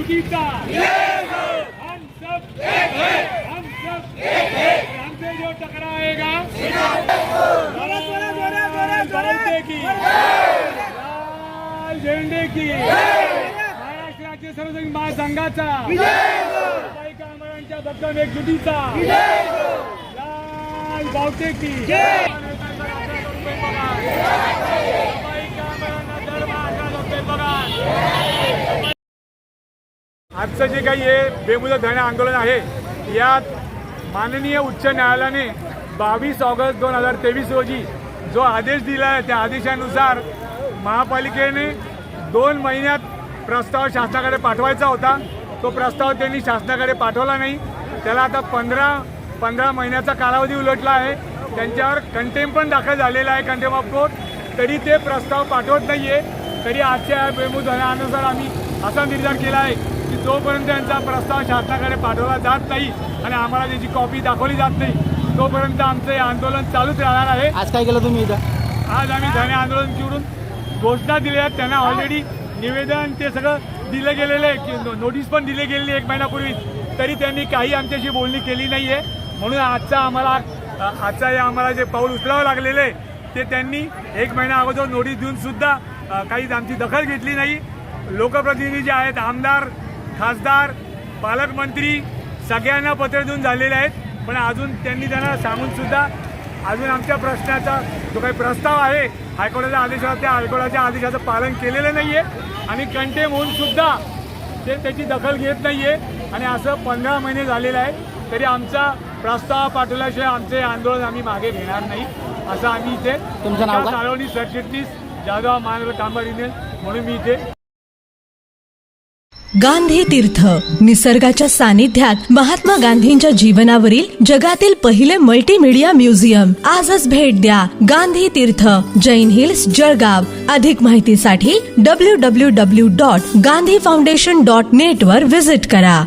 एकीचा हम सब एक है, हमसे जो टकराएगा लाल की लाल झेंडे की महाराष्ट्र राज्य सर्वसैनिक महासंघाचा सफाई कामगारांच्या भक्कम एकजुटीचा लाल बावटे की आजचं जे काही हे बेमुदत धरणे आंदोलन आहे यात माननीय उच्च न्यायालयाने 22 ऑगस्ट 2023 रोजी जो आदेश दिला आहे त्या आदेशानुसार महापालिकेने 2 महिन्यात प्रस्ताव शासनाकडे पाठवायचा होता. तो प्रस्ताव त्यांनी शासनाकडे पाठवला नाही. त्याला आता 15 महिन्याचा कालावधी उलटला आहे. त्यांच्यावर कंटेम पण दाखल झालेला आहे, कंटेम ऑफ कोर्ट. तरी ते प्रस्ताव पाठवत नाही आहे. तरी आजच्या बेमुदत धरण्यानुसार आम्ही असा निर्धार केला आहे की जोपर्यंत त्यांचा प्रस्ताव शासनाकडे पाठवला जात नाही आणि आम्हाला त्याची कॉपी दाखवली जात नाही तोपर्यंत आमचं हे आंदोलन चालूच राहणार आहे. आज काय केलं तुम्ही इथं? आज आम्ही धरणे आंदोलन चिडून घोषणा दिल्या आहेत. त्यांना ऑलरेडी निवेदन ते सगळं दिलं गेलेलं आहे की नोटीस पण दिली गेलेली 1 महिन्यापूर्वी. तरी त्यांनी काही आमच्याशी बोलणी केली नाही आहे. म्हणून आम्हाला जे पाऊल उचलावं लागलेलं आहे ते त्यांनी 1 महिना अगोदर नोटीस देऊन सुद्धा काहीच आमची दखल घेतली नाही. लोकप्रतिनिधी जे आहेत, आमदार, खासदार, पालकमंत्री सगळ्यांना पत्र देऊन झालेले आहेत. पण अजून त्यांना सांगून सुद्धा अजून आमच्या प्रश्नाचा जो काही प्रस्ताव आहे हायकोर्टाच्या आदेशावर त्या हायकोर्टाच्या आदेशाचं पालन केलेलं नाही आहे आणि कंटेम होऊन सुद्धा ते त्याची दखल घेत नाही आहे. आणि असं 15 महिने झालेलं आहे. तरी आमचा प्रस्ताव पाठवल्याशिवाय आमचे आंदोलन आम्ही मागे घेणार नाही असं आम्ही इथे तुमचं नाव काय? साळवणी सरचिटणीस जाधव महानगर कामगार युनियन म्हणून मी इथे. गांधी तीर्थ निसर्गाच्या सानिध्यात महात्मा गांधींच्या जीवनावरील जगातील पहिले मल्टीमीडिया म्युझियम. आजच भेट द्या. गांधी तीर्थ, जैन हिल्स, जळगाव. अधिक माहितीसाठी www.gandhifoundation.net वर व्हिजिट करा.